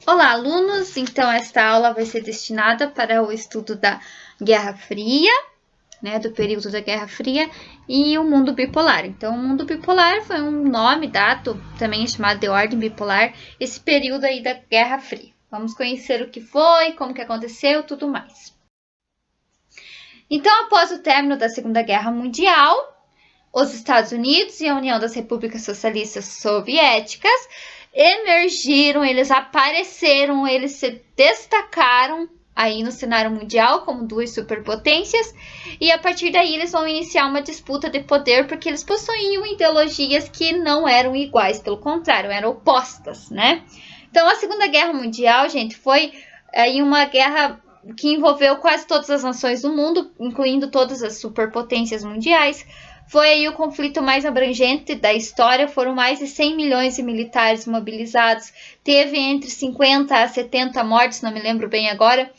Olá, alunos! Então, esta aula vai ser destinada para o estudo da Guerra Fria, né, do período da Guerra Fria e o mundo bipolar. Então, o mundo bipolar foi um nome dado, também chamado de ordem bipolar, esse período aí da Guerra Fria. Vamos conhecer o que foi, como que aconteceu, tudo mais. Então, após o término da Segunda Guerra Mundial, os Estados Unidos e a União das Repúblicas Socialistas Soviéticas emergiram, eles apareceram, eles se destacaram aí no cenário mundial como duas superpotências, e a partir daí eles vão iniciar uma disputa de poder, porque eles possuíam ideologias que não eram iguais, pelo contrário, eram opostas, né? Então a Segunda Guerra Mundial, gente, foi aí uma guerra que envolveu quase todas as nações do mundo, incluindo todas as superpotências mundiais. Foi aí o conflito mais abrangente da história, foram mais de 100 milhões de militares mobilizados, teve entre 50 a 70 mortes, não me lembro bem agora.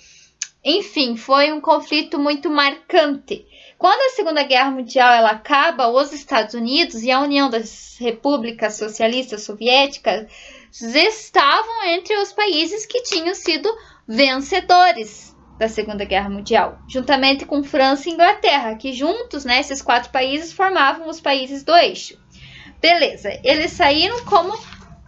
Enfim, foi um conflito muito marcante. Quando a Segunda Guerra Mundial ela acaba, os Estados Unidos e a União das Repúblicas Socialistas Soviéticas estavam entre os países que tinham sido vencedores da Segunda Guerra Mundial, juntamente com França e Inglaterra, que juntos, né, esses quatro países formavam os países do eixo. Beleza, eles saíram como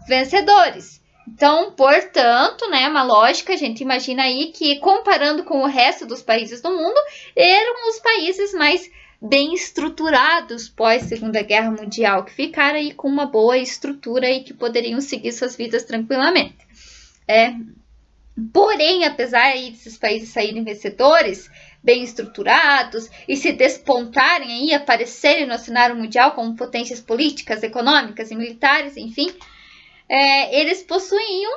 vencedores. Então, portanto, né, uma lógica, a gente imagina aí que, comparando com o resto dos países do mundo, eram os países mais bem estruturados pós Segunda Guerra Mundial, que ficaram aí com uma boa estrutura e que poderiam seguir suas vidas tranquilamente. Porém, apesar desses países saírem vencedores, bem estruturados e se despontarem aí, aparecerem no cenário mundial como potências políticas, econômicas e militares, enfim, eles possuíam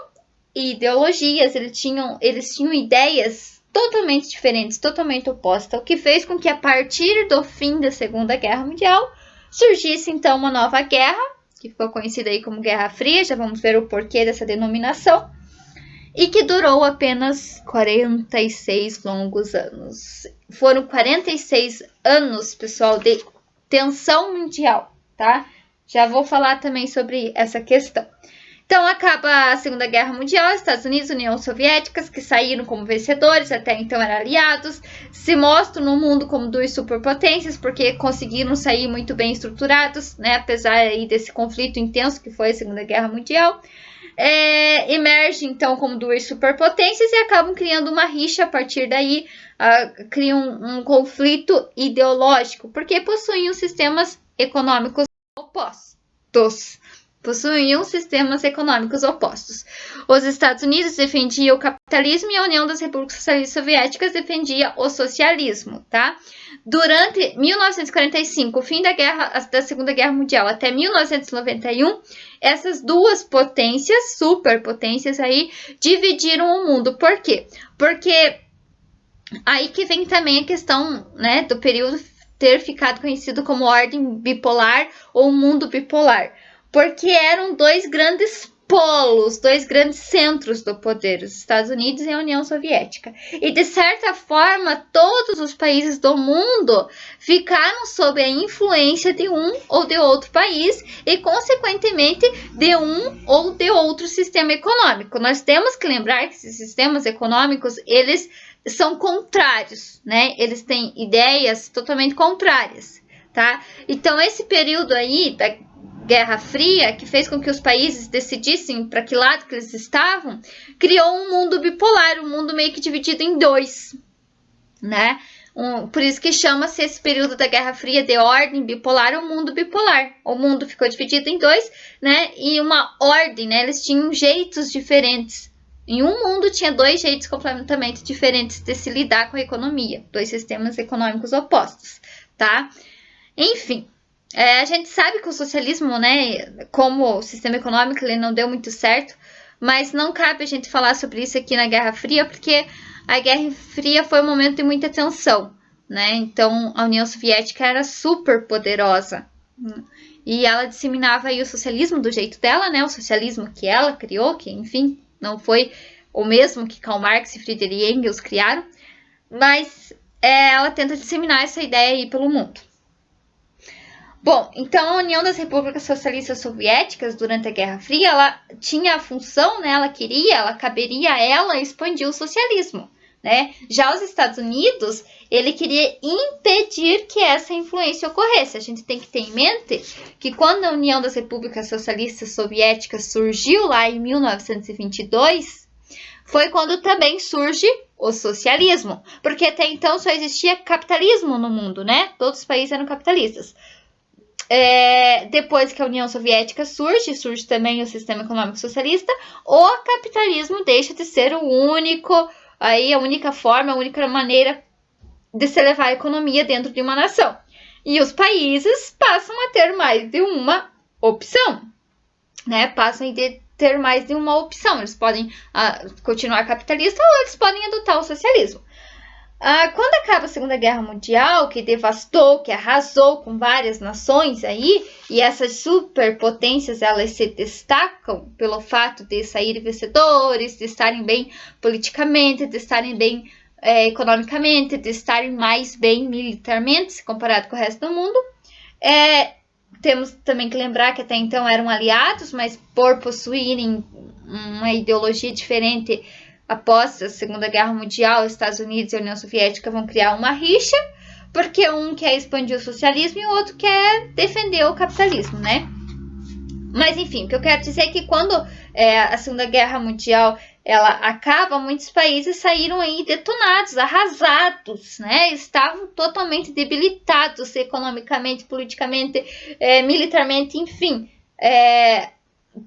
ideologias, eles tinham ideias totalmente diferentes, totalmente opostas, o que fez com que a partir do fim da Segunda Guerra Mundial surgisse então uma nova guerra, que ficou conhecida aí como Guerra Fria, já vamos ver o porquê dessa denominação, e que durou apenas 46 longos anos. Foram 46 anos, pessoal, de tensão mundial, tá? Já vou falar também sobre essa questão. Então, acaba a Segunda Guerra Mundial, Estados Unidos e União Soviética, que saíram como vencedores, até então eram aliados, se mostram no mundo como duas superpotências, porque conseguiram sair muito bem estruturados, né? Apesar aí desse conflito intenso que foi a Segunda Guerra Mundial. Emergem então como duas superpotências e acabam criando uma rixa a partir daí, criam um conflito ideológico, porque possuíam sistemas econômicos opostos. Os Estados Unidos defendiam o capitalismo e a União das Repúblicas Socialistas Soviéticas defendia o socialismo, tá? Durante 1945, o fim da Segunda Guerra Mundial, até 1991, essas duas potências, superpotências aí, dividiram o mundo. Por quê? Porque aí que vem também a questão, né, do período ter ficado conhecido como ordem bipolar ou mundo bipolar. Porque eram dois grandes polos, dois grandes centros do poder, os Estados Unidos e a União Soviética. E, de certa forma, todos os países do mundo ficaram sob a influência de um ou de outro país e, consequentemente, de um ou de outro sistema econômico. Nós temos que lembrar que esses sistemas econômicos, eles são contrários, né? Eles têm ideias totalmente contrárias, tá? Então, esse período aí da Guerra Fria, que fez com que os países decidissem para que lado que eles estavam, criou um mundo bipolar, um mundo meio que dividido em dois, né? Por isso que chama-se esse período da Guerra Fria de ordem bipolar ou mundo bipolar. O mundo ficou dividido em dois, né? E uma ordem, né? Eles tinham jeitos diferentes. Em um mundo tinha dois jeitos completamente diferentes de se lidar com a economia, dois sistemas econômicos opostos, tá? Enfim. A gente sabe que o socialismo, né, como sistema econômico, ele não deu muito certo, mas não cabe a gente falar sobre isso aqui na Guerra Fria, porque a Guerra Fria foi um momento de muita tensão, né? Então, a União Soviética era super poderosa e ela disseminava aí o socialismo do jeito dela, né? O socialismo que ela criou, que, enfim, não foi o mesmo que Karl Marx e Friedrich Engels criaram, mas ela tenta disseminar essa ideia aí pelo mundo. Bom, então a União das Repúblicas Socialistas Soviéticas, durante a Guerra Fria, ela tinha a função, né, caberia a ela expandir o socialismo, né? Já os Estados Unidos, ele queria impedir que essa influência ocorresse. A gente tem que ter em mente que quando a União das Repúblicas Socialistas Soviéticas surgiu lá em 1922, foi quando também surge o socialismo, porque até então só existia capitalismo no mundo, né? Todos os países eram capitalistas. Depois que a União Soviética surge também o sistema econômico socialista, o capitalismo deixa de ser a única forma, a única maneira de se levar a economia dentro de uma nação. E os países passam a ter mais de uma opção, né? Passam a ter mais de uma opção. Eles podem continuar capitalista ou eles podem adotar o socialismo. Quando acaba a Segunda Guerra Mundial, que devastou, que arrasou com várias nações aí, e essas superpotências, elas se destacam pelo fato de saírem vencedores, de estarem bem politicamente, de estarem bem economicamente, de estarem mais bem militarmente, se comparado com o resto do mundo. Temos também que lembrar que até então eram aliados, mas por possuírem uma ideologia diferente, após a Segunda Guerra Mundial, os Estados Unidos e a União Soviética vão criar uma rixa, porque um quer expandir o socialismo e o outro quer defender o capitalismo, né? Mas, enfim, o que eu quero dizer é que quando a Segunda Guerra Mundial ela acaba, muitos países saíram aí detonados, arrasados, né? Estavam totalmente debilitados economicamente, politicamente, militarmente, enfim.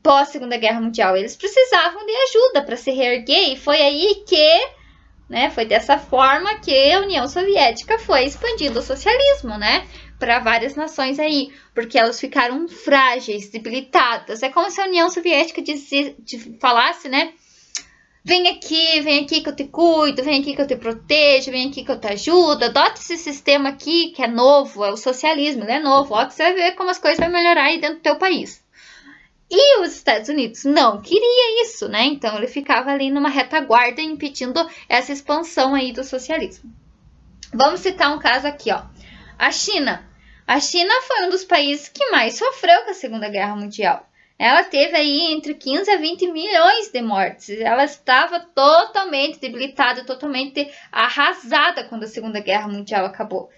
Pós-Segunda Guerra Mundial, eles precisavam de ajuda para se reerguer, e foi aí que, né, foi dessa forma que a União Soviética foi expandindo o socialismo, né, para várias nações aí, porque elas ficaram frágeis, debilitadas. É como se a União Soviética falasse, né, vem aqui que eu te cuido, vem aqui que eu te protejo, vem aqui que eu te ajudo, adota esse sistema aqui que é novo, é o socialismo, ele é novo, ó, que você vai ver como as coisas vão melhorar aí dentro do teu país. E os Estados Unidos não queria isso, né? Então ele ficava ali numa retaguarda impedindo essa expansão aí do socialismo. Vamos citar um caso aqui, ó. A China. A China foi um dos países que mais sofreu com a Segunda Guerra Mundial. Ela teve aí entre 15 a 20 milhões de mortes. Ela estava totalmente debilitada, totalmente arrasada quando a Segunda Guerra Mundial acabou.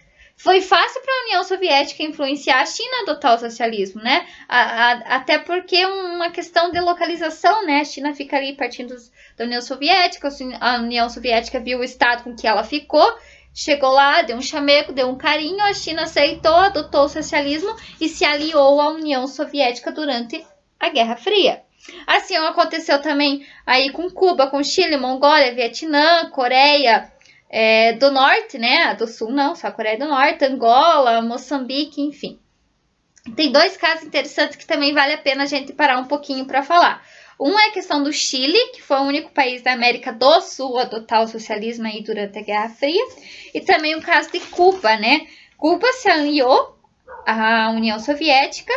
Foi fácil para a União Soviética influenciar a China a adotar o socialismo, né? Até porque uma questão de localização, né? A China fica ali partindo da União Soviética, a União Soviética viu o estado com que ela ficou, chegou lá, deu um chamego, deu um carinho, a China aceitou, adotou o socialismo e se aliou à União Soviética durante a Guerra Fria. Assim aconteceu também aí com Cuba, com Chile, Mongólia, Vietnã, Coreia do Norte, né? Do Sul não, só a Coreia do Norte, Angola, Moçambique, enfim. Tem dois casos interessantes que também vale a pena a gente parar um pouquinho para falar. Um é a questão do Chile, que foi o único país da América do Sul a adotar o socialismo aí durante a Guerra Fria. E também o caso de Cuba, né? Cuba se aliou à União Soviética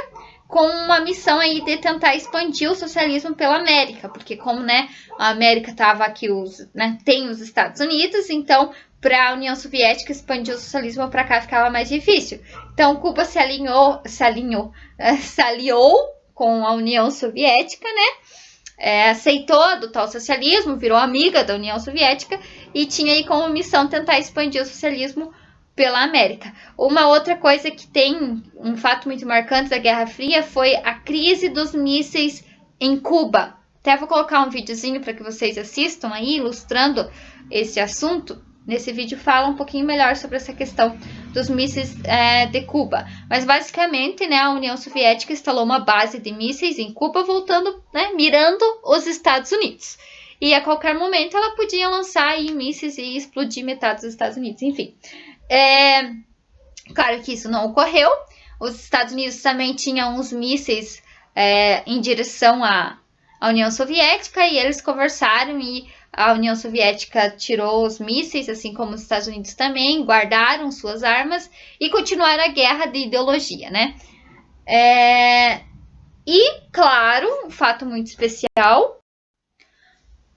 com uma missão aí de tentar expandir o socialismo pela América, porque como, né, a América estava aqui, tem os Estados Unidos, então para a União Soviética expandir o socialismo para cá ficava mais difícil. Então Cuba se aliou com a União Soviética, né, aceitou adotar o socialismo, virou amiga da União Soviética e tinha aí como missão tentar expandir o socialismo pela América. Uma outra coisa que tem um fato muito marcante da Guerra Fria foi a crise dos mísseis em Cuba. Até vou colocar um videozinho para que vocês assistam aí, ilustrando esse assunto. Nesse vídeo fala um pouquinho melhor sobre essa questão dos mísseis de Cuba. Mas basicamente, né, a União Soviética instalou uma base de mísseis em Cuba, mirando os Estados Unidos. E a qualquer momento ela podia lançar aí mísseis e explodir metade dos Estados Unidos, enfim. Claro que isso não ocorreu. Os Estados Unidos também tinham uns mísseis em direção à União Soviética e eles conversaram e a União Soviética tirou os mísseis, assim como os Estados Unidos também, guardaram suas armas e continuaram a guerra de ideologia, né? E, claro, um fato muito especial,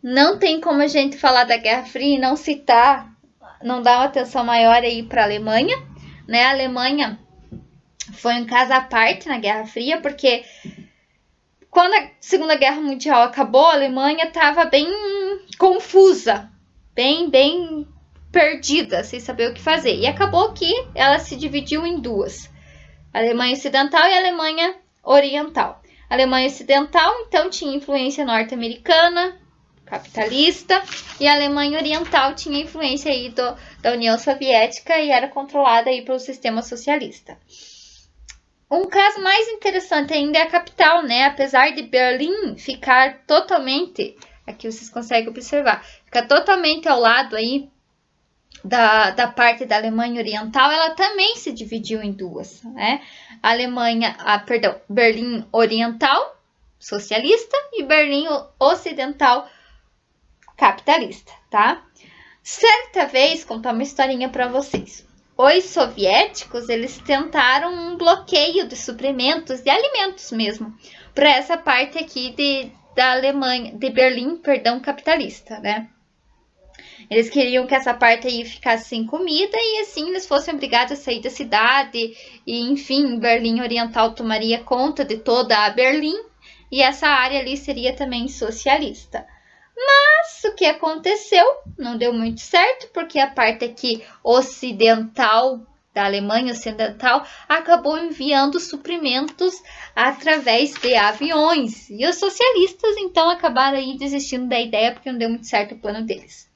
não tem como a gente falar da Guerra Fria e não citar, não dar uma atenção maior aí para a Alemanha, né? A Alemanha foi um caso à parte na Guerra Fria, porque quando a Segunda Guerra Mundial acabou, a Alemanha estava bem confusa, bem perdida, sem saber o que fazer. E acabou que ela se dividiu em duas: a Alemanha Ocidental e a Alemanha Oriental. A Alemanha Ocidental, então, tinha influência norte-americana, capitalista, e a Alemanha Oriental tinha influência aí da União Soviética e era controlada aí pelo sistema socialista. Um caso mais interessante ainda é a capital, né? Apesar de Berlim ficar totalmente, aqui vocês conseguem observar, ficar totalmente ao lado aí da parte da Alemanha Oriental, ela também se dividiu em duas, né? Berlim Oriental, socialista, e Berlim Ocidental, capitalista, tá? Certa vez, contar uma historinha para vocês. Os soviéticos, eles tentaram um bloqueio de suprimentos, de alimentos mesmo, para essa parte aqui da Alemanha, de Berlim, capitalista, né? Eles queriam que essa parte aí ficasse sem comida e assim eles fossem obrigados a sair da cidade e, enfim, Berlim Oriental tomaria conta de toda a Berlim e essa área ali seria também socialista. Mas o que aconteceu? Não deu muito certo, porque a parte aqui ocidental, da Alemanha Ocidental, acabou enviando suprimentos através de aviões. E os socialistas, então, acabaram aí desistindo da ideia, porque não deu muito certo o plano deles.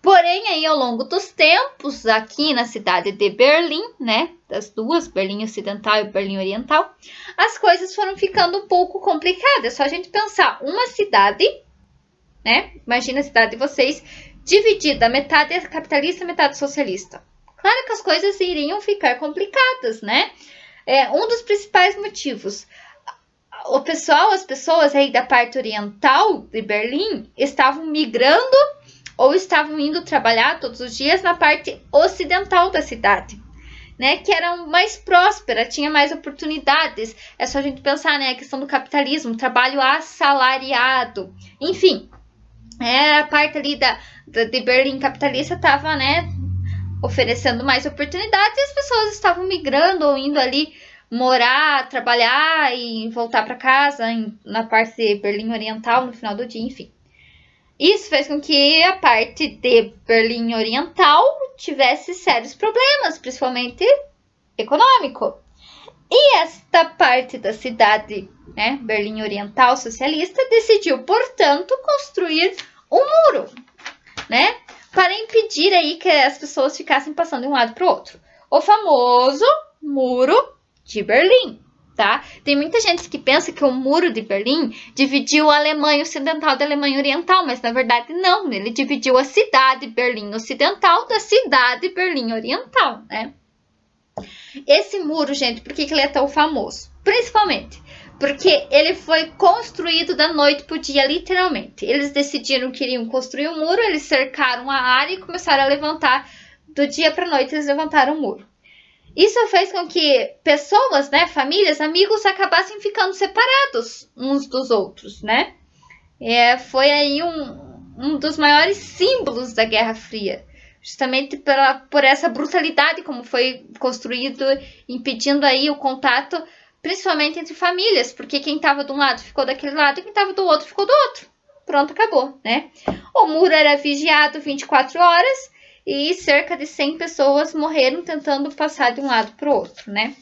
Porém, aí ao longo dos tempos, aqui na cidade de Berlim, né, das duas, Berlim Ocidental e Berlim Oriental, as coisas foram ficando um pouco complicadas. É só a gente pensar, uma cidade, né, imagina a cidade de vocês, dividida, metade é capitalista, metade socialista. Claro que as coisas iriam ficar complicadas, né? Um dos principais motivos, as pessoas aí da parte oriental de Berlim estavam migrando ou estavam indo trabalhar todos os dias na parte ocidental da cidade, né, que era mais próspera, tinha mais oportunidades. É só a gente pensar, né, a questão do capitalismo, trabalho assalariado, enfim, a parte ali de Berlim capitalista estava, né, oferecendo mais oportunidades e as pessoas estavam migrando ou indo ali morar, trabalhar e voltar para casa na parte de Berlim Oriental no final do dia, enfim. Isso fez com que a parte de Berlim Oriental tivesse sérios problemas, principalmente econômico. E esta parte da cidade, né, Berlim Oriental socialista, decidiu, portanto, construir um muro, né, para impedir aí que as pessoas ficassem passando de um lado para o outro. O famoso Muro de Berlim. Tá? Tem muita gente que pensa que o Muro de Berlim dividiu a Alemanha Ocidental da Alemanha Oriental, mas na verdade não, ele dividiu a cidade Berlim Ocidental da cidade Berlim Oriental, né? Esse muro, gente, por que ele é tão famoso? Principalmente porque ele foi construído da noite para o dia, literalmente. Eles decidiram que iriam construir um muro, eles cercaram a área e começaram a levantar, do dia para a noite eles levantaram o muro. Isso fez com que pessoas, né, famílias, amigos, acabassem ficando separados uns dos outros, né? Foi aí um dos maiores símbolos da Guerra Fria, justamente por essa brutalidade como foi construído, impedindo aí o contato, principalmente entre famílias, porque quem estava de um lado ficou daquele lado e quem estava do outro ficou do outro. Pronto, acabou, né? O muro era vigiado 24 horas, e cerca de 100 pessoas morreram tentando passar de um lado para o outro, né?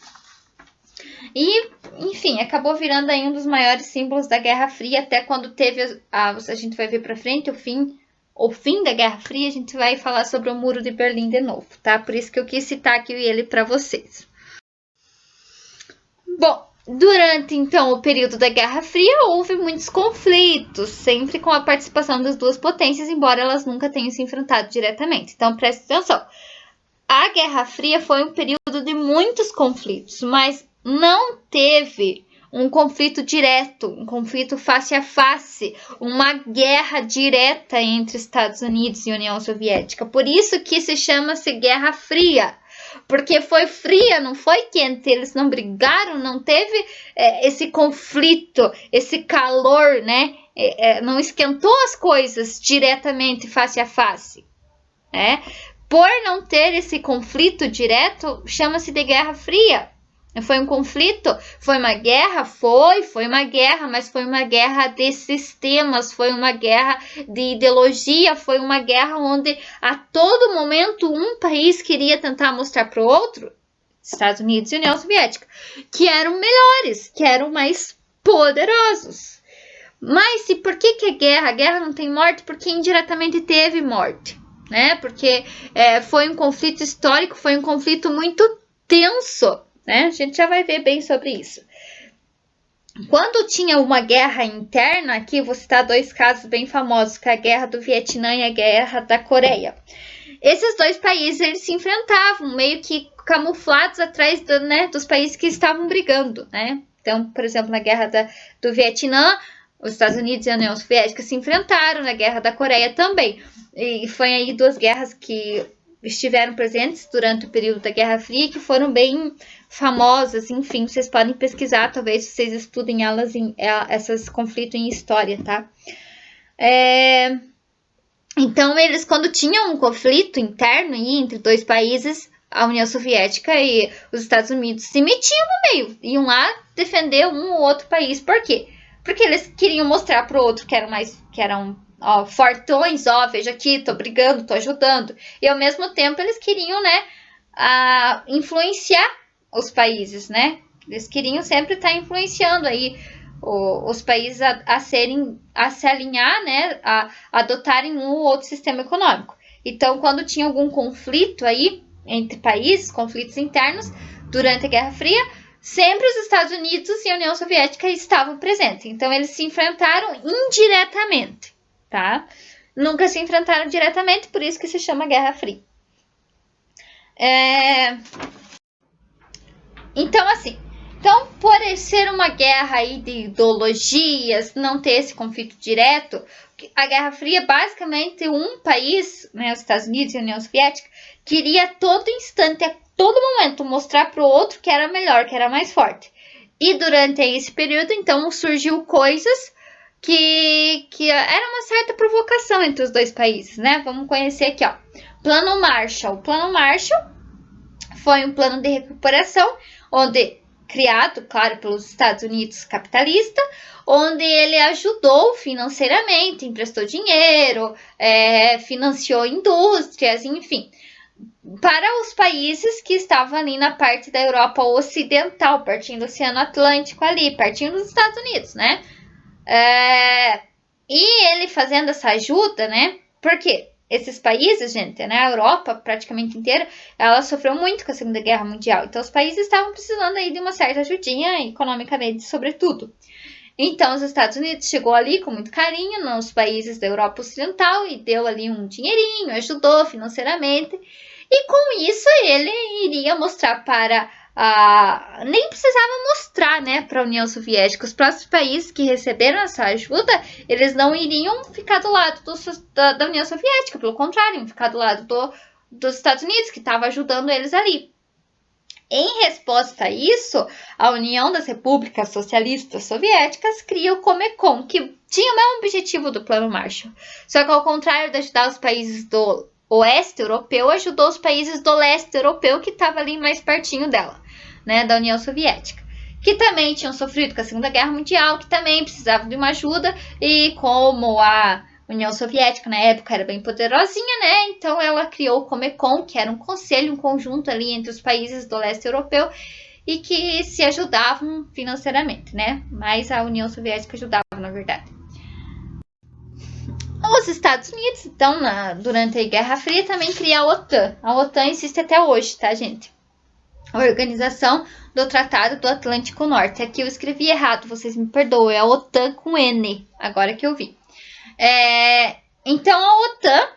E, enfim, acabou virando aí um dos maiores símbolos da Guerra Fria, até quando teve, a gente vai ver para frente, o fim da Guerra Fria, a gente vai falar sobre o Muro de Berlim de novo, tá? Por isso que eu quis citar aqui ele para vocês. Bom, durante, então, o período da Guerra Fria, houve muitos conflitos, sempre com a participação das duas potências, embora elas nunca tenham se enfrentado diretamente. Então, preste atenção. A Guerra Fria foi um período de muitos conflitos, mas não teve um conflito direto, um conflito face a face, uma guerra direta entre Estados Unidos e União Soviética. Por isso que se chama-se Guerra Fria. Porque foi fria, não foi quente, eles não brigaram, não teve esse conflito, esse calor, né? Não esquentou as coisas diretamente, face a face. Por não ter esse conflito direto, chama-se de Guerra Fria. Foi um conflito? Foi uma guerra? Foi uma guerra, mas foi uma guerra de sistemas, foi uma guerra de ideologia, foi uma guerra onde a todo momento um país queria tentar mostrar para o outro, Estados Unidos e União Soviética, que eram melhores, que eram mais poderosos. Mas e por que é guerra? A guerra não tem morte porque indiretamente teve morte, né? Porque foi um conflito histórico, foi um conflito muito tenso, né? A gente já vai ver bem sobre isso. Quando tinha uma guerra interna, aqui vou citar 2 casos bem famosos, que é a Guerra do Vietnã e a Guerra da Coreia. Esses 2 países eles se enfrentavam meio que camuflados atrás dos países que estavam brigando, né? Então, por exemplo, na Guerra do Vietnã, os Estados Unidos e a União Soviética se enfrentaram, na Guerra da Coreia também. E foi aí 2 guerras que estiveram presentes durante o período da Guerra Fria, que foram bem famosas, enfim, vocês podem pesquisar, talvez vocês estudem esses conflitos em história, tá? Então, eles, quando tinham um conflito interno entre 2 países, a União Soviética e os Estados Unidos se metiam no meio, iam lá defender um ou outro país. Por quê? Porque eles queriam mostrar para o outro que eram fortões, veja aqui, tô brigando, tô ajudando. E ao mesmo tempo eles queriam, né, influenciar os países, né? Eles queriam sempre estar influenciando aí os países a se alinhar, né, a adotarem um ou outro sistema econômico. Então, quando tinha algum conflito aí entre países, conflitos internos, durante a Guerra Fria, sempre os Estados Unidos e a União Soviética estavam presentes. Então, eles se enfrentaram indiretamente, tá? Nunca se enfrentaram diretamente, por isso que se chama Guerra Fria. Então, assim, por ser uma guerra aí de ideologias, não ter esse conflito direto, a Guerra Fria, basicamente, um país, né, os Estados Unidos e a União Soviética, queria a todo instante, a todo momento, mostrar para o outro que era melhor, que era mais forte. E durante esse período, então, surgiu coisas que era uma certa provocação entre os 2 países, né? Vamos conhecer aqui, ó. Plano Marshall. O Plano Marshall foi um plano de recuperação, criado, claro, pelos Estados Unidos capitalista, onde ele ajudou financeiramente, emprestou dinheiro, financiou indústrias, enfim, para os países que estavam ali na parte da Europa Ocidental, pertinho do Oceano Atlântico ali, pertinho dos Estados Unidos, né? E ele fazendo essa ajuda, né? Porque esses países, gente, né? A Europa praticamente inteira, ela sofreu muito com a Segunda Guerra Mundial. Então, os países estavam precisando aí de uma certa ajudinha, economicamente, sobretudo. Então, os Estados Unidos chegou ali com muito carinho nos países da Europa Ocidental e deu ali um dinheirinho, ajudou financeiramente. E com isso, ele iria mostrar para nem precisava mostrar, né, para a União Soviética. Os próximos países que receberam essa ajuda, eles não iriam ficar do lado da União Soviética, pelo contrário, iam ficar do lado dos Estados Unidos, que estava ajudando eles ali. Em resposta a isso, a União das Repúblicas Socialistas Soviéticas cria o Comecon, que tinha o mesmo objetivo do Plano Marshall. Só que, ao contrário de ajudar os países do oeste europeu, ajudou os países do leste europeu, que estava ali mais pertinho dela, né, da União Soviética, que também tinham sofrido com a Segunda Guerra Mundial, que também precisavam de uma ajuda, e como a União Soviética na época era bem poderosinha, né, então ela criou o Comecon, que era um conselho, um conjunto ali entre os países do leste europeu, e que se ajudavam financeiramente, né, mas a União Soviética ajudava, na verdade. Os Estados Unidos, então, durante a Guerra Fria, também cria a OTAN. A OTAN existe até hoje, tá, gente? A Organização do Tratado do Atlântico Norte. Aqui eu escrevi errado, vocês me perdoem. É a OTAN com N, agora que eu vi. Então, a OTAN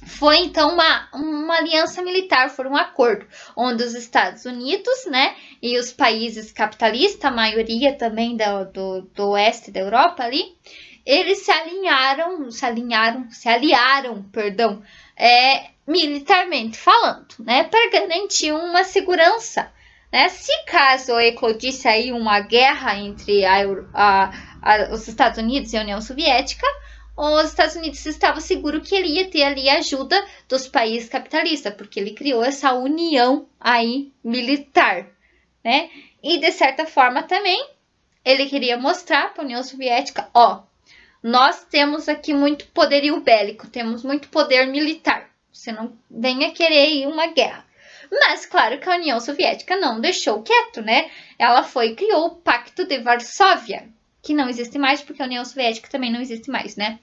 foi, então, uma aliança militar, foi um acordo, onde os Estados Unidos, né, e os países capitalistas, a maioria também do oeste da Europa ali, eles se aliaram, militarmente falando, né, para garantir uma segurança, né, se caso eclodisse aí uma guerra entre os Estados Unidos e a União Soviética, os Estados Unidos estava seguro que ele ia ter ali a ajuda dos países capitalistas, porque ele criou essa união aí militar, né? E de certa forma também ele queria mostrar para a União Soviética, ó, nós temos aqui muito poderio bélico, temos muito poder militar. Você não venha querer ir uma guerra. Mas claro que a União Soviética não deixou quieto, né? Ela foi e criou o Pacto de Varsóvia, que não existe mais porque a União Soviética também não existe mais, né?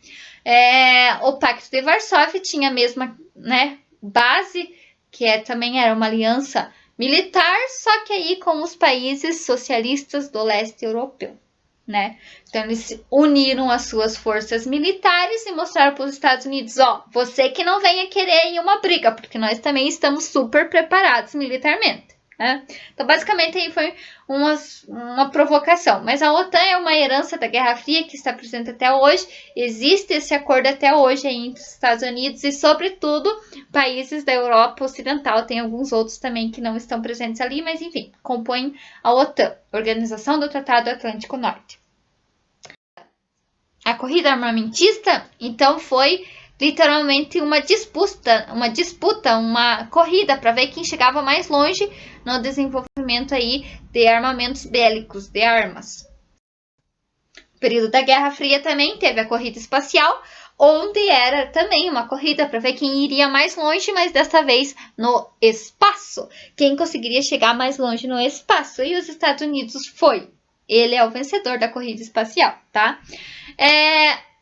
O Pacto de Varsóvia tinha a mesma, né, base, que também era uma aliança militar, só que aí com os países socialistas do leste europeu, né? Então eles uniram as suas forças militares e mostraram para os Estados Unidos, ó, você que não venha querer ir uma briga, porque nós também estamos super preparados militarmente, né? Então basicamente aí foi uma provocação, mas a OTAN é uma herança da Guerra Fria que está presente até hoje, existe esse acordo até hoje aí entre os Estados Unidos e sobretudo países da Europa Ocidental, tem alguns outros também que não estão presentes ali, mas enfim, compõem a OTAN, Organização do Tratado Atlântico Norte. A corrida armamentista, então, foi literalmente uma disputa, uma corrida para ver quem chegava mais longe no desenvolvimento aí de armamentos bélicos, de armas. No período da Guerra Fria também teve a corrida espacial, onde era também uma corrida para ver quem iria mais longe, mas desta vez no espaço. Quem conseguiria chegar mais longe no espaço. E os Estados Unidos foi. Ele é o vencedor da corrida espacial, tá?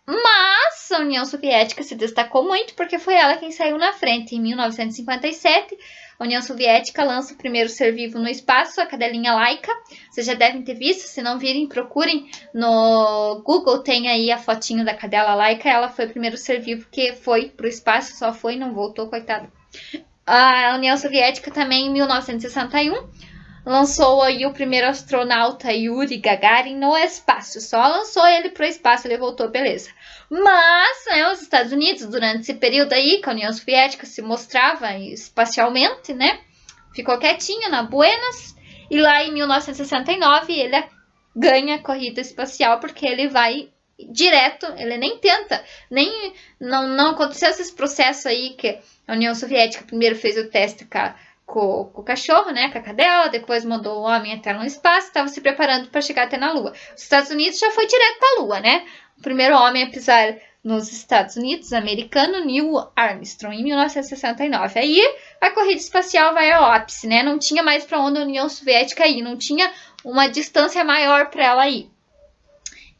Mas a União Soviética se destacou muito porque foi ela quem saiu na frente. Em 1957, a União Soviética lança o primeiro ser vivo no espaço, a cadelinha Laika. Vocês já devem ter visto, se não virem, procurem no Google, tem aí a fotinho da cadela Laika. Ela foi o primeiro ser vivo que foi para o espaço, só foi e não voltou, coitada. A União Soviética também, em 1961, lançou aí o primeiro astronauta Yuri Gagarin no espaço. Só lançou ele para o espaço, ele voltou, beleza. Mas, né, os Estados Unidos, durante esse período aí, que a União Soviética se mostrava espacialmente, né, ficou quietinho na Buenas. E lá em 1969 ele ganha a corrida espacial porque ele vai direto, ele nem tenta, não aconteceu esse processo aí que a União Soviética primeiro fez o teste com o cachorro, né, com a cadela, depois mandou o homem até no espaço, estava se preparando para chegar até na Lua. Os Estados Unidos já foi direto para a Lua, né? O primeiro homem a pisar nos Estados Unidos, americano, Neil Armstrong, em 1969. Aí a corrida espacial vai ao ápice, né? Não tinha mais para onde a União Soviética ir, não tinha uma distância maior para ela ir.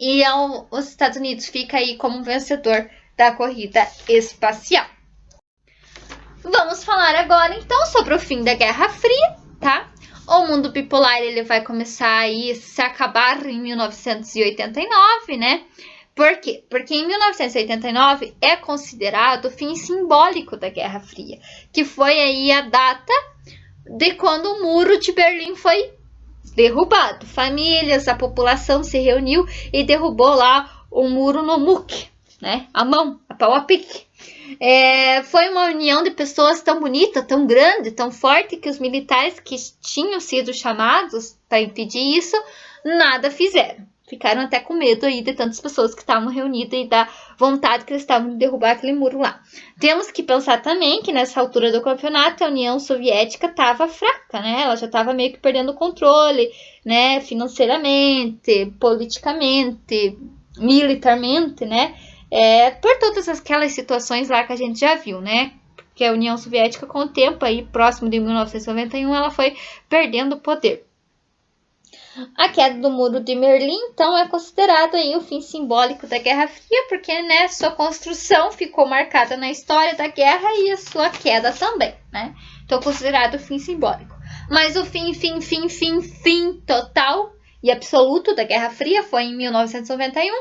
E os Estados Unidos fica aí como vencedor da corrida espacial. Vamos falar agora, então, sobre o fim da Guerra Fria, tá? O mundo bipolar, ele vai começar a se acabar em 1989, né? Por quê? Porque em 1989 é considerado o fim simbólico da Guerra Fria, que foi aí a data de quando o Muro de Berlim foi derrubado. Famílias, a população se reuniu e derrubou lá o muro no muque, né? A mão, a pau a pique. Foi uma união de pessoas tão bonita, tão grande, tão forte, que os militares que tinham sido chamados para impedir isso, nada fizeram. Ficaram até com medo aí de tantas pessoas que estavam reunidas e da vontade que eles estavam de derrubar aquele muro lá. Temos que pensar também que nessa altura do campeonato a União Soviética estava fraca, né? Ela já estava meio que perdendo o controle, né? Financeiramente, politicamente, militarmente, né? Por todas aquelas situações lá que a gente já viu, né? Porque a União Soviética, com o tempo, aí próximo de 1991, ela foi perdendo poder. A queda do Muro de Berlim, então, é considerado aí o fim simbólico da Guerra Fria, porque, né, sua construção ficou marcada na história da guerra e a sua queda também, né? Então, considerado o fim simbólico. Mas o fim total e absoluto da Guerra Fria foi em 1991,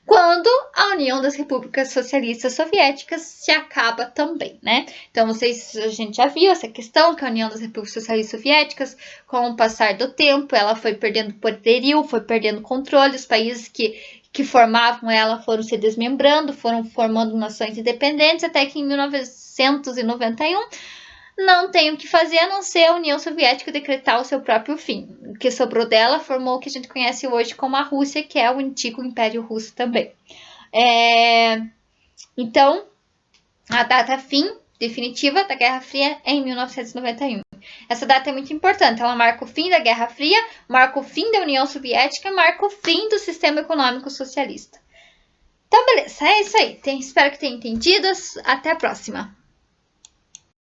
quando a União das Repúblicas Socialistas Soviéticas se acaba também, né? Então, a gente já viu essa questão, que a União das Repúblicas Socialistas Soviéticas, com o passar do tempo, ela foi perdendo poderio, foi perdendo controle, os países que formavam ela foram se desmembrando, foram formando nações independentes, até que em 1991, não tem o que fazer a não ser a União Soviética decretar o seu próprio fim. O que sobrou dela formou o que a gente conhece hoje como a Rússia, que é o antigo Império Russo também. Então, a data fim definitiva da Guerra Fria é em 1991. Essa data é muito importante. Ela marca o fim da Guerra Fria, marca o fim da União Soviética, marca o fim do sistema econômico socialista. Então, beleza. É isso aí. Espero que tenham entendido. Até a próxima.